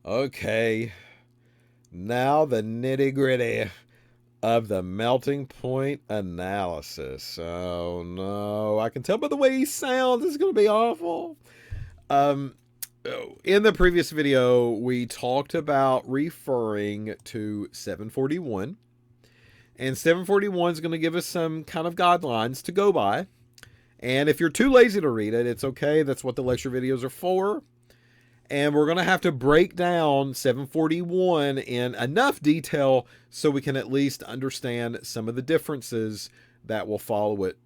Okay, now the nitty-gritty of the melting point analysis. Oh no, I can tell by the way he sounds, it's going to be awful. Um, in the previous video, we talked about referring to 741. And 741 is going to give us some kind of guidelines to go by. And if you're too lazy to read it, it's okay. That's what the lecture videos are for. And we're going to have to break down 741 in enough detail so we can at least understand some of the differences that will follow it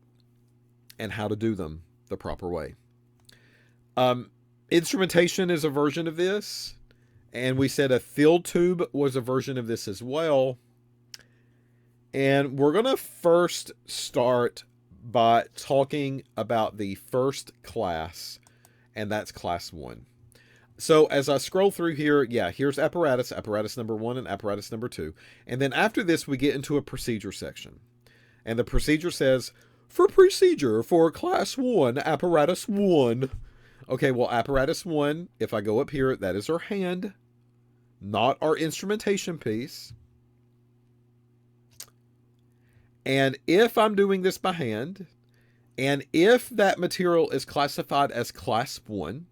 and how to do them the proper way. Instrumentation is a version of this. And we said a field tube was a version of this as well. And we're going to first start by talking about the first class, and that's class 1. So as I scroll through here, here's apparatus number 1 and apparatus number 2. And then after this, we get into a procedure section. And the procedure says, for procedure for class 1, apparatus 1. Okay, well, apparatus 1, if I go up here, that is our hand, not our instrumentation piece. And if I'm doing this by hand, and if that material is classified as class 1,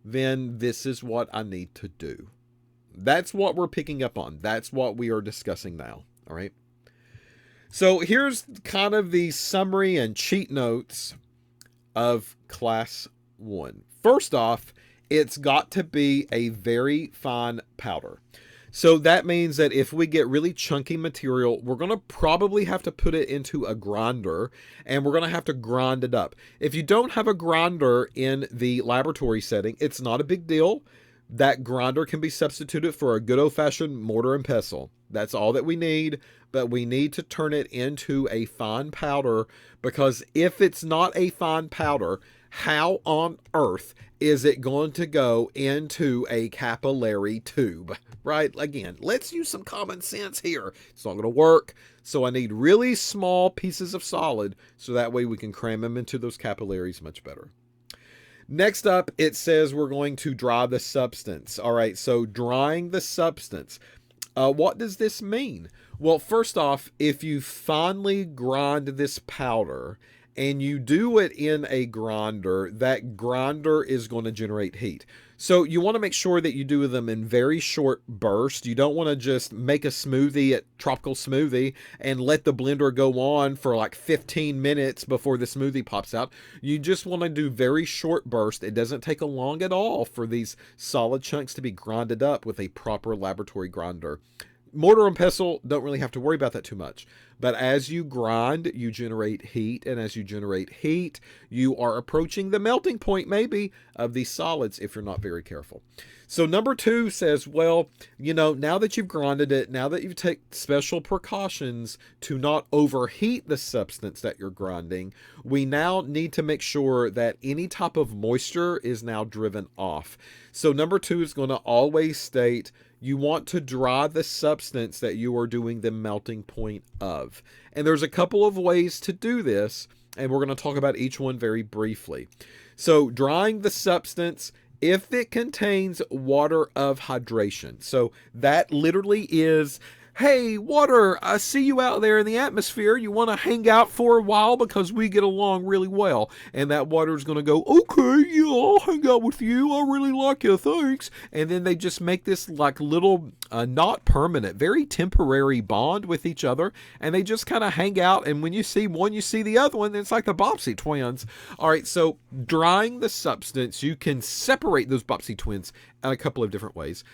then this is what I need to do. That's what we're picking up on. That's what we are discussing now. All right. So here's kind of the summary and cheat notes of class 1. First off, it's got to be a very fine powder. So that means that if we get really chunky material, we're going to probably have to put it into a grinder, and we're going to have to grind it up. If you don't have a grinder in the laboratory setting, it's not a big deal. That grinder can be substituted for a good old-fashioned mortar and pestle. That's all that we need, but we need to turn it into a fine powder, because if it's not a fine powder, how on earth is it going to go into a capillary tube, right? Again, let's use some common sense here. It's not going to work. So I need really small pieces of solid so that way we can cram them into those capillaries much better. Next up, it says we're going to dry the substance. All right, so drying the substance. What does this mean? Well, first off, if you finely grind this powder and you do it in a grinder, that grinder is going to generate heat. So you want to make sure that you do them in very short bursts. You don't want to just make a smoothie at Tropical Smoothie and let the blender go on for like 15 minutes before the smoothie pops out. You just want to do very short bursts. It doesn't take long at all for these solid chunks to be grinded up with a proper laboratory grinder. Mortar and pestle don't really have to worry about that too much. But as you grind, you generate heat. And as you generate heat, you are approaching the melting point, maybe, of these solids if you're not very careful. So number 2 says, well, now that you've grinded it, now that you've taken special precautions to not overheat the substance that you're grinding, we now need to make sure that any type of moisture is now driven off. So number 2 is going to always state, you want to dry the substance that you are doing the melting point of. And there's a couple of ways to do this, and we're going to talk about each one very briefly. So drying the substance, if it contains water of hydration. So that literally is, hey, water, I see you out there in the atmosphere. You want to hang out for a while because we get along really well. And that water is going to go, okay, yeah, I'll hang out with you. I really like you, thanks. And then they just make this like little, not permanent, very temporary bond with each other. And they just kind of hang out. And when you see one, you see the other one. It's like the Bobbsey twins. All right, so drying the substance, you can separate those Bobbsey twins in a couple of different ways.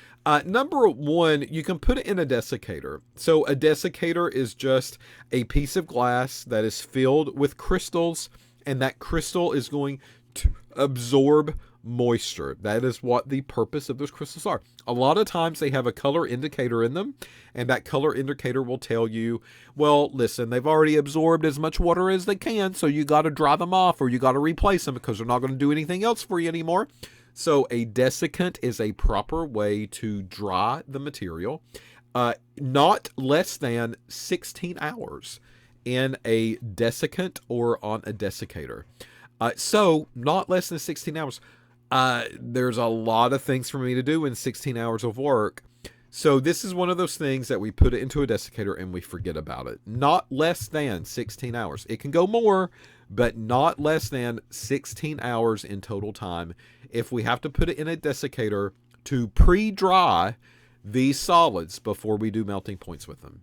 Number 1, you can put it in a desiccator. So a desiccator is just a piece of glass that is filled with crystals, and that crystal is going to absorb moisture. That is what the purpose of those crystals are. A lot of times they have a color indicator in them, and that color indicator will tell you, well, listen, they've already absorbed as much water as they can, so you got to dry them off or you got to replace them because they're not going to do anything else for you anymore. So a desiccant is a proper way to dry the material, not less than 16 hours in a desiccant or on a desiccator. So not less than 16 hours. There's a lot of things for me to do in 16 hours of work. So this is one of those things that we put it into a desiccator and we forget about it. Not less than 16 hours. It can go more, but not less than 16 hours in total time if we have to put it in a desiccator to pre-dry these solids before we do melting points with them.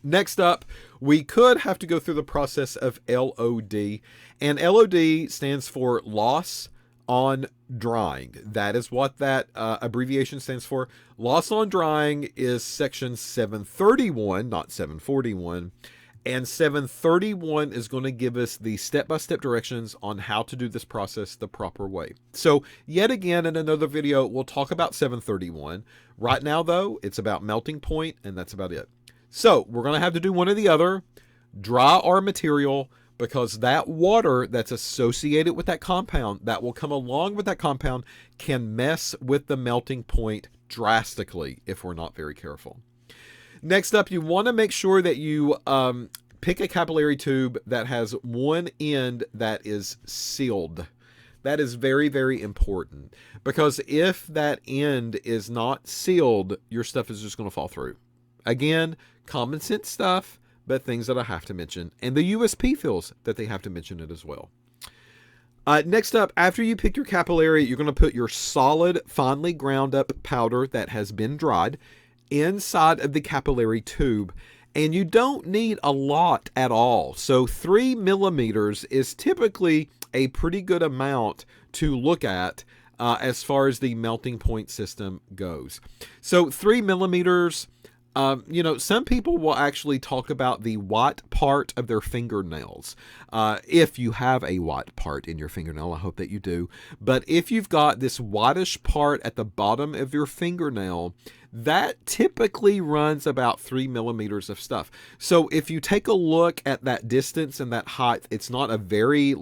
Next up, we could have to go through the process of LOD, and LOD stands for loss on drying. That is what that abbreviation stands for. Loss on drying is section 731, not 741. And 731 is going to give us the step-by-step directions on how to do this process the proper way. So yet again, in another video, we'll talk about 731. Right now, though, it's about melting point, and that's about it. So we're going to have to do one or the other. Dry our material, because that water that's associated with that compound, that will come along with that compound, can mess with the melting point drastically if we're not very careful. Next up, you want to make sure that you pick a capillary tube that has one end that is sealed. That is very, very important, because if that end is not sealed, your stuff is just going to fall through. Again, common sense stuff, but things that I have to mention. And the USP feels that they have to mention it as well. Next up, after you pick your capillary, you're going to put your solid, finely ground up powder that has been dried inside of the capillary tube. And you don't need a lot at all. So 3 millimeters is typically a pretty good amount to look at as far as the melting point system goes. So 3 millimeters, some people will actually talk about the white part of their fingernails. If you have a white part in your fingernail, I hope that you do. But if you've got this whitish part at the bottom of your fingernail, that typically runs about 3 millimeters of stuff. So if you take a look at that distance and that height, it's not a very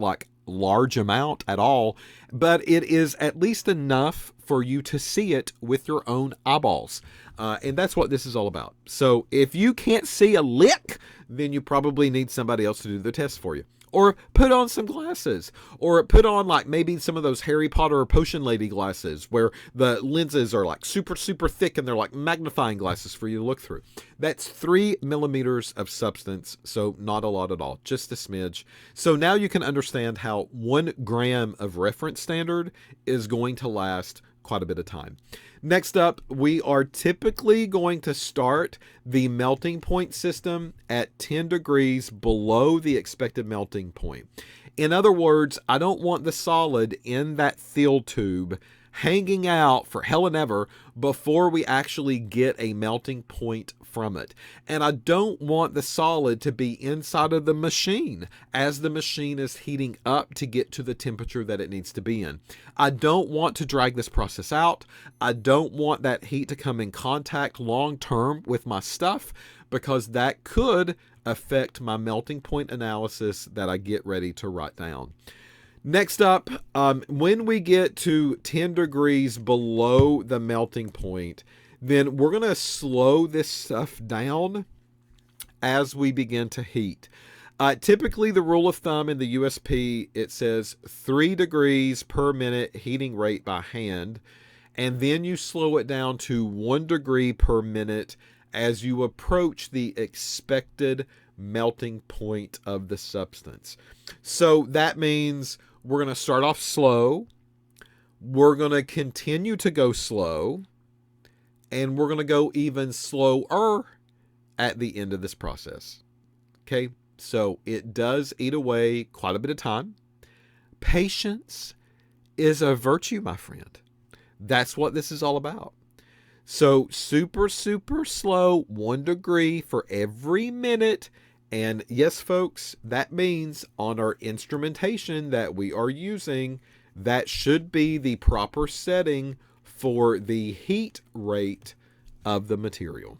large amount at all, but it is at least enough for you to see it with your own eyeballs. And that's what this is all about. So if you can't see a lick, then you probably need somebody else to do the test for you. Or put on some glasses. Or put on maybe some of those Harry Potter or Potion Lady glasses where the lenses are super, super thick and they're like magnifying glasses for you to look through. That's 3 millimeters of substance, so not a lot at all, just a smidge. So now you can understand how 1 gram of reference standard is going to last quite a bit of time. Next up, we are typically going to start the melting point system at 10 degrees below the expected melting point. In other words, I don't want the solid in that fill tube hanging out for hell and ever before we actually get a melting point from it. And I don't want the solid to be inside of the machine as the machine is heating up to get to the temperature that it needs to be in. I don't want to drag this process out. I don't want that heat to come in contact long term with my stuff, because that could affect my melting point analysis that I get ready to write down. Next up, when we get to 10 degrees below the melting point, then we're going to slow this stuff down as we begin to heat. Typically, the rule of thumb in the USP, it says 3 degrees per minute heating rate by hand, and then you slow it down to 1 degree per minute as you approach the expected melting point of the substance. So that means we're going to start off slow, we're going to continue to go slow, and we're going to go even slower at the end of this process. Okay, so it does eat away quite a bit of time. Patience is a virtue, my friend. That's what this is all about. So super, super slow, 1 degree for every minute. And yes, folks, that means on our instrumentation that we are using, that should be the proper setting for the heat rate of the material.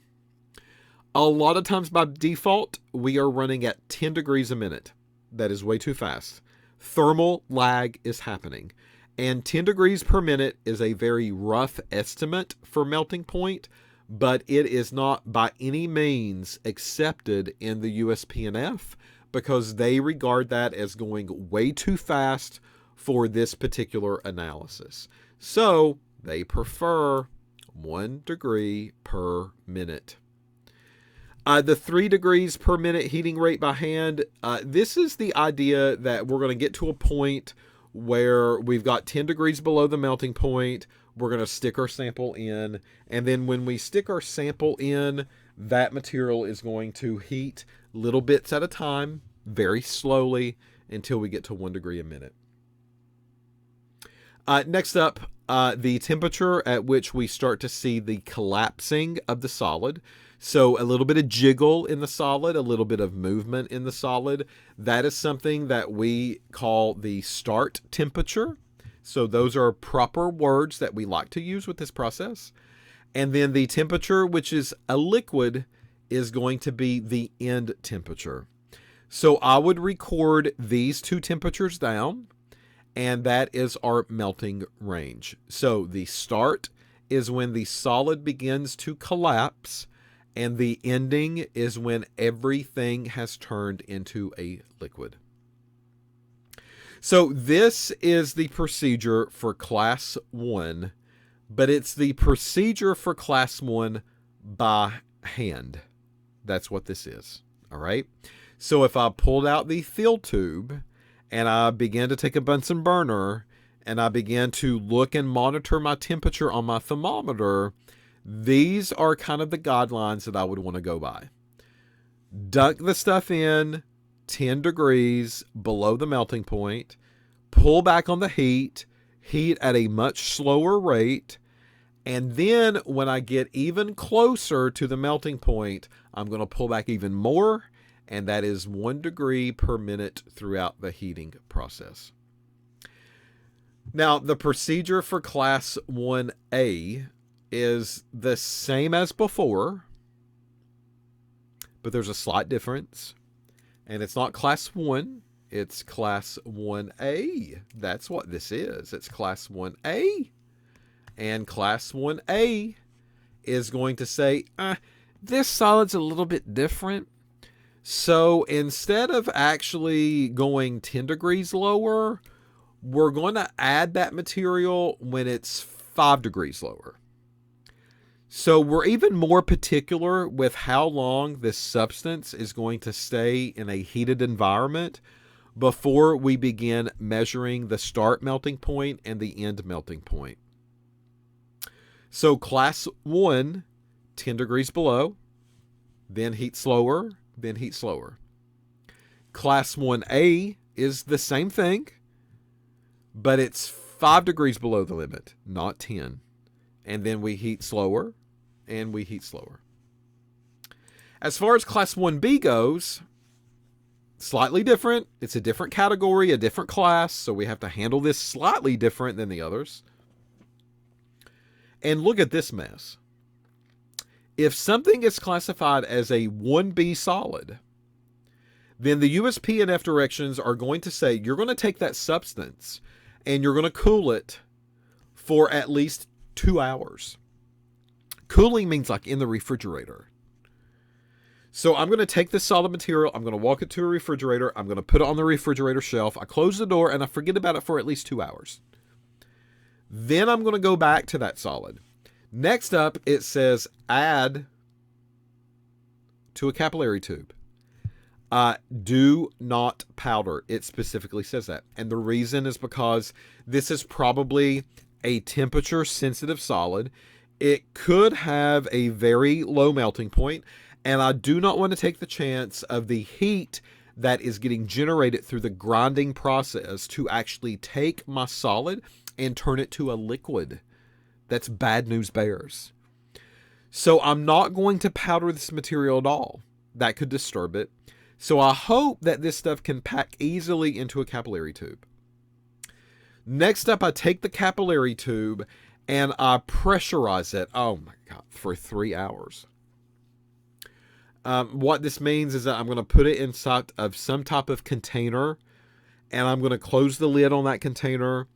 A lot of times by default, we are running at 10 degrees a minute. That is way too fast. Thermal lag is happening. And 10 degrees per minute is a very rough estimate for melting point, but it is not by any means accepted in the USPNF because they regard that as going way too fast for this particular analysis. So they prefer 1 degree per minute. The 3 degrees per minute heating rate by hand, this is the idea that we're going to get to a point where we've got 10 degrees below the melting point. We're going to stick our sample in, and then when we stick our sample in, that material is going to heat little bits at a time, very slowly, until we get to 1 degree a minute. Next up, the temperature at which we start to see the collapsing of the solid. So a little bit of jiggle in the solid, a little bit of movement in the solid. That is something that we call the start temperature. So those are proper words that we like to use with this process. And then the temperature, which is a liquid, is going to be the end temperature. So I would record these 2 temperatures down, and that is our melting range. So the start is when the solid begins to collapse, and the ending is when everything has turned into a liquid. So this is the procedure for class 1, but it's the procedure for class 1 by hand. That's what this is. All right. So if I pulled out the fill tube and I began to take a Bunsen burner and I began to look and monitor my temperature on my thermometer, these are kind of the guidelines that I would want to go by. Dunk the stuff in 10 degrees below the melting point, pull back on the heat at a much slower rate, and then when I get even closer to the melting point, I'm going to pull back even more, and that is 1 degree per minute throughout the heating process. Now, the procedure for class 1A is the same as before, but there's a slight difference. And it's not class 1, it's class 1A. That's what this is. It's class 1A. And class 1A is going to say, this solid's a little bit different. So instead of actually going 10 degrees lower, we're going to add that material when it's 5 degrees lower. So we're even more particular with how long this substance is going to stay in a heated environment before we begin measuring the start melting point and the end melting point. So class 1, 10 degrees below, then heat slower, then heat slower. Class 1A is the same thing, but it's 5 degrees below the limit, not 10. And then we heat slower, and we heat slower. As far as class 1B goes, slightly different. It's a different category, a different class, so we have to handle this slightly different than the others. And look at this mess. If something is classified as a 1B solid, then the USPNF directions are going to say you're going to take that substance and you're going to cool it for at least 2 hours. Cooling means like in the refrigerator. So I'm going to take this solid material, I'm going to walk it to a refrigerator, I'm going to put it on the refrigerator shelf, I close the door, and I forget about it for at least 2 hours. Then I'm going to go back to that solid. Next up, it says add to a capillary tube. Do not powder. It specifically says that. And the reason is because this is probably a temperature sensitive solid. It could have a very low melting point, and I do not want to take the chance of the heat that is getting generated through the grinding process to actually take my solid and turn it to a liquid. That's bad news bears. So I'm not going to powder this material at all. That could disturb it. So I hope that this stuff can pack easily into a capillary tube. Next up, I take the capillary tube and I pressurize it, oh my God, for 3 hours. What this means is that I'm going to put it inside of some type of container, and I'm going to close the lid on that container,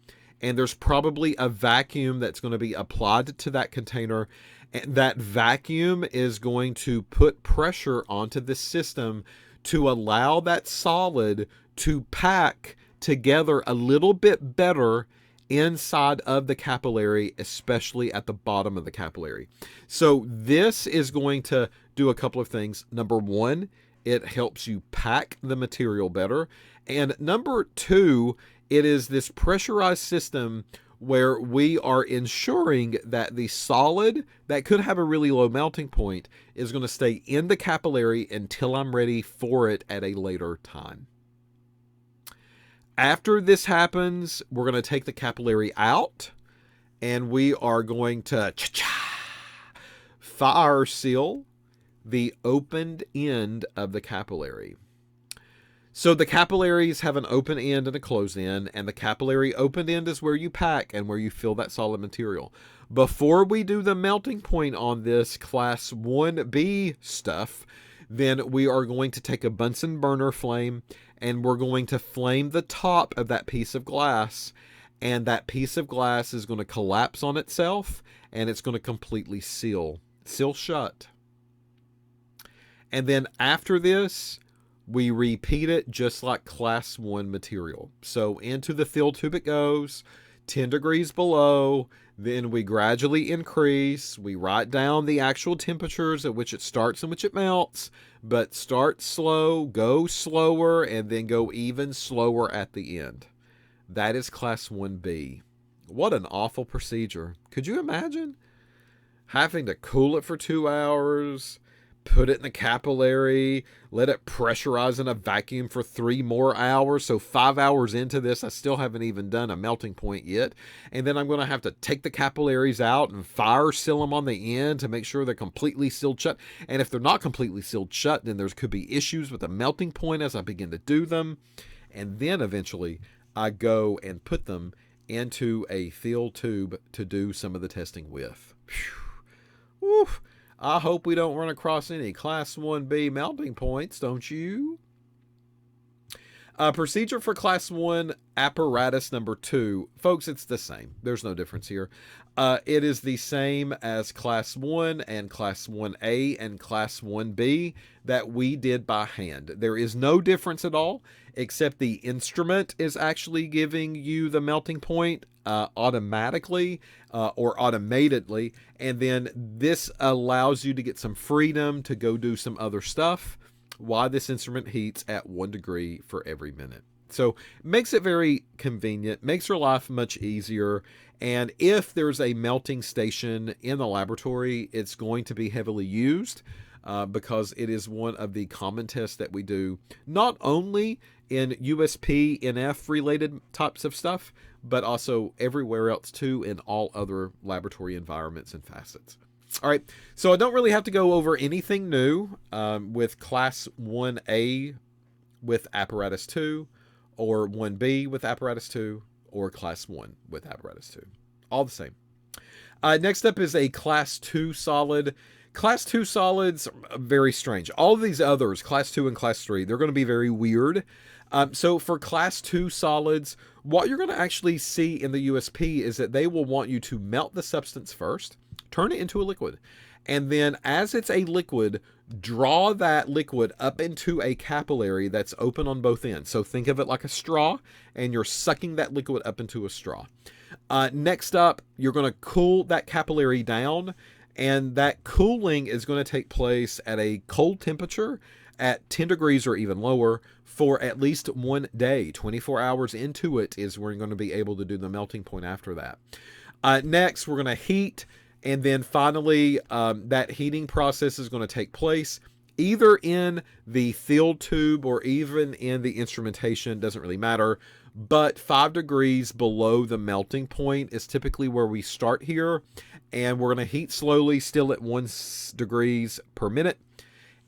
and there's probably a vacuum that's going to be applied to that container, and that vacuum is going to put pressure onto the system to allow that solid to pack together a little bit better inside of the capillary, especially at the bottom of the capillary. So this is going to do a couple of things. Number one, it helps you pack the material better. And number two, it is this pressurized system where we are ensuring that the solid that could have a really low melting point is going to stay in the capillary until I'm ready for it at a later time. After this happens, we're going to take the capillary out and we are going to fire seal the opened end of the capillary. So the capillaries have an open end and a closed end, and the capillary open end is where you pack and where you fill that solid material. Before we do the melting point on this class 1B stuff, then we are going to take a Bunsen burner flame and we're going to flame the top of that piece of glass, and that piece of glass is going to collapse on itself and it's going to completely seal shut. And then after this, we repeat it just like class 1 material. So into the fill tube it goes, 10 degrees below, then we gradually increase. We write down the actual temperatures at which it starts and which it melts, but start slow, go slower, and then go even slower at the end. That is class 1B. What an awful procedure. Could you imagine having to cool it for 2 hours, put it in the capillary, let it pressurize in a vacuum for 3 more hours. So 5 hours into this, I still haven't even done a melting point yet. And then I'm going to have to take the capillaries out and fire seal them on the end to make sure they're completely sealed shut. And if they're not completely sealed shut, then there could be issues with the melting point as I begin to do them. And then eventually I go and put them into a fill tube to do some of the testing with. Whew. I hope we don't run across any class 1B melting points, don't you? Procedure for class 1 apparatus number 2. Folks, it's the same. There's no difference here. It is the same as class 1 and class 1A and class 1B that we did by hand. There is no difference at all, except the instrument is actually giving you the melting point automatically or automatedly, and then this allows you to get some freedom to go do some other stuff while this instrument heats at 1 degree for every minute. So it makes it very convenient, makes your life much easier. And if there's a melting station in the laboratory, it's going to be heavily used because it is one of the common tests that we do, not only in USPNF related types of stuff, but also everywhere else too in all other laboratory environments and facets. All right, so I don't really have to go over anything new with class 1A with apparatus 2, or 1B with apparatus 2, or class 1 with apparatus 2. All the same. Next up is a class 2 solid. Class 2 solids are very strange. All of these others, class 2 and class 3, they're going to be very weird. So for class 2 solids, what you're going to actually see in the USP is that they will want you to melt the substance first, turn it into a liquid, and then as it's a liquid, draw that liquid up into a capillary that's open on both ends. So think of it like a straw, and you're sucking that liquid up into a straw. Next up, you're going to cool that capillary down, and that cooling is going to take place at a cold temperature at 10 degrees or even lower for at least 1 day. 24 hours into it is where you're going to be able to do the melting point after that. Next, we're going to heat, and then finally, that heating process is going to take place either in the fill tube or even in the instrumentation, doesn't really matter. But 5 degrees below the melting point is typically where we start here. And we're going to heat slowly, still at 1 degrees per minute.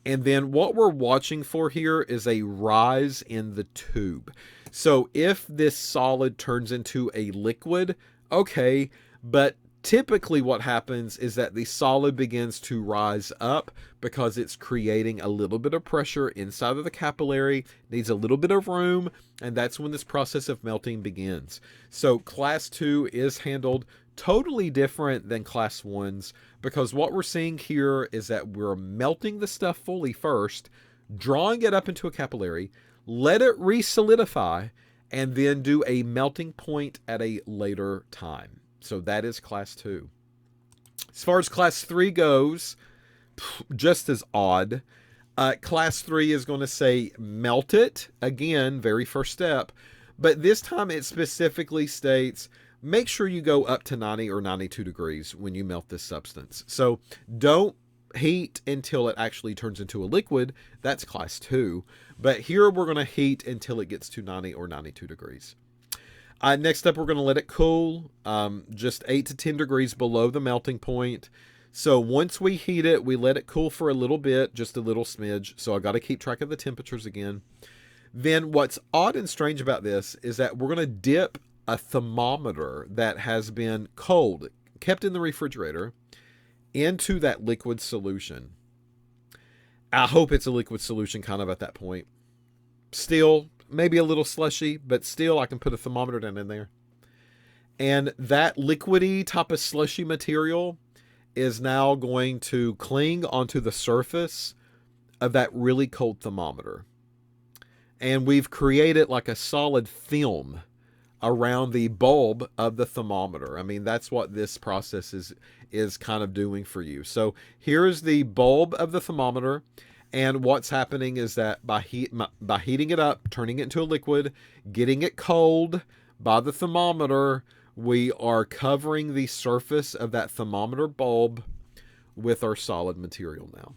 And then what we're watching for here is a rise in the tube. So if this solid turns into a liquid, okay, but typically what happens is that the solid begins to rise up because it's creating a little bit of pressure inside of the capillary, needs a little bit of room, and that's when this process of melting begins. So class 2 is handled totally different than class 1's because what we're seeing here is that we're melting the stuff fully first, drawing it up into a capillary, let it re-solidify, and then do a melting point at a later time. So that is class 2. As far as class 3 goes, just as odd. Class 3 is going to say melt it. Again, very first step. But this time it specifically states, make sure you go up to 90 or 92 degrees when you melt this substance. So don't heat until it actually turns into a liquid. That's class 2. But here we're going to heat until it gets to 90 or 92 degrees. Next up, we're going to let it cool, just 8 to 10 degrees below the melting point. So once we heat it, we let it cool for a little bit, just a little smidge. So I got to keep track of the temperatures again. Then what's odd and strange about this is that we're going to dip a thermometer that has been cold, kept in the refrigerator, into that liquid solution. I hope it's a liquid solution kind of at that point. Still, maybe a little slushy, but still I can put a thermometer down in there. And that liquidy type of slushy material is now going to cling onto the surface of that really cold thermometer. And we've created like a solid film around the bulb of the thermometer. I mean, that's what this process is kind of doing for you. So here's the bulb of the thermometer. And what's happening is that by heating it up, turning it into a liquid, getting it cold by the thermometer, we are covering the surface of that thermometer bulb with our solid material now.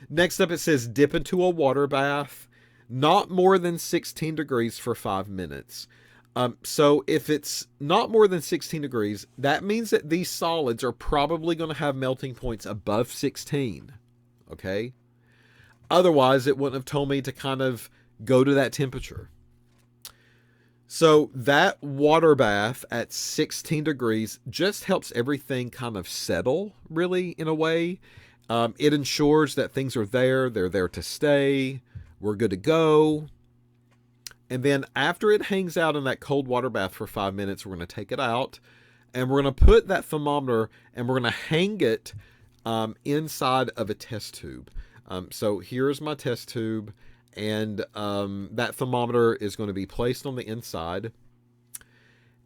Next up, it says dip into a water bath, not more than 16 degrees for 5 minutes. So if it's not more than 16 degrees, that means that these solids are probably going to have melting points above 16. Okay? Otherwise, it wouldn't have told me to kind of go to that temperature. So that water bath at 16 degrees just helps everything kind of settle, really, in a way. It ensures that things are there. They're there to stay. We're good to go. And then after it hangs out in that cold water bath for 5 minutes, we're going to take it out. And we're going to put that thermometer and we're going to hang it inside of a test tube. So here's my test tube. And that thermometer is going to be placed on the inside.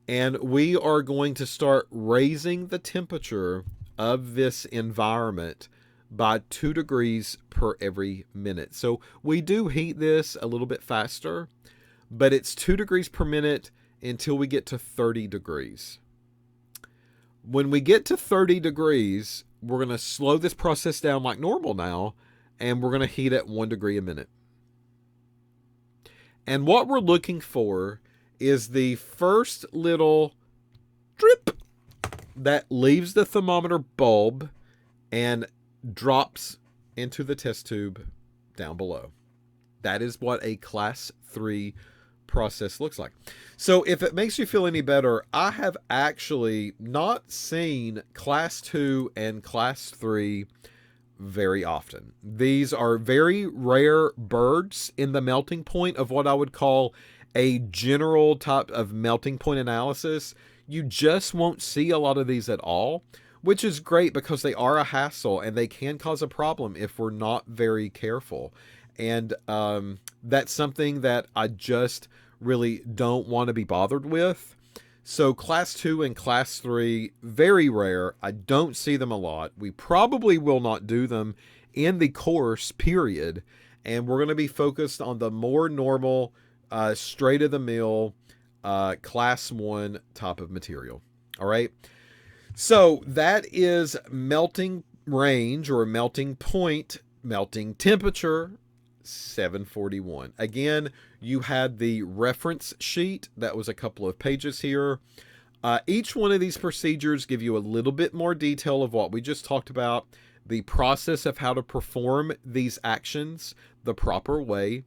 And we are going to start raising the temperature of this environment by 2 degrees per every minute. So we do heat this a little bit faster, but it's 2 degrees per minute until we get to 30 degrees. When we get to 30 degrees, we're going to slow this process down like normal now, and we're going to heat at 1 degree a minute. And what we're looking for is the first little drip that leaves the thermometer bulb and drops into the test tube down below. That is what a class 3 process looks like. So if it makes you feel any better, I have actually not seen class 2 and class 3 very often. These are very rare birds in the melting point of what I would call a general type of melting point analysis. You just won't see a lot of these at all, which is great because they are a hassle and they can cause a problem if we're not very careful. And that's something that I just really don't want to be bothered with. So class 2 and class 3, very rare. I don't see them a lot. We probably will not do them in the course, period. And we're going to be focused on the more normal, straight of the mill, class 1 type of material. All right. So that is melting range or melting point, melting temperature, 741. Again, you had the reference sheet that was a couple of pages here. Each one of these procedures give you a little bit more detail of what we just talked about, the process of how to perform these actions the proper way.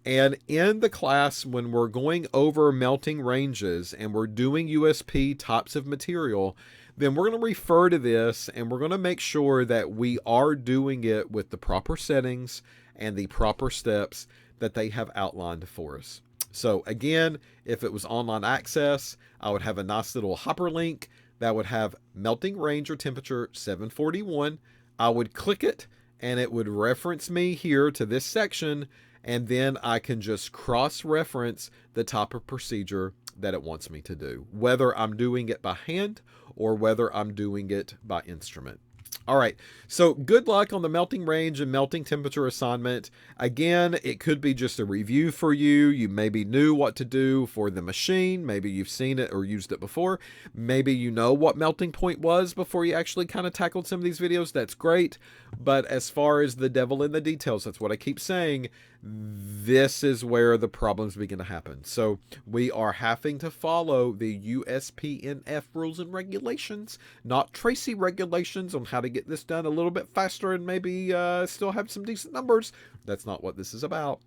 And in the class, when we're going over melting ranges and we're doing USP types of material, then we're going to refer to this and we're going to make sure that we are doing it with the proper settings and the proper steps that they have outlined for us. So again, if it was online access, I would have a nice little hyperlink that would have melting range or temperature 741. I would click it and it would reference me here to this section, and then I can just cross-reference the type of procedure that it wants me to do, whether I'm doing it by hand or whether I'm doing it by instrument. All right, so good luck on the melting range and melting temperature assignment. Again, it could be just a review for you. You maybe knew what to do for the machine. Maybe you've seen it or used it before. Maybe you know what melting point was before you actually kind of tackled some of these videos. That's great. But as far as the devil in the details, that's what I keep saying. This is where the problems begin to happen. So we are having to follow the USPNF rules and regulations, not Tracy regulations on how to get this done a little bit faster and maybe still have some decent numbers. That's not what this is about,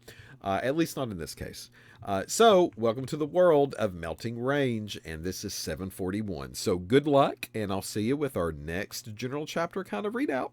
at least not in this case. So welcome to the world of melting range, and this is 741. So good luck, and I'll see you with our next general chapter kind of readout.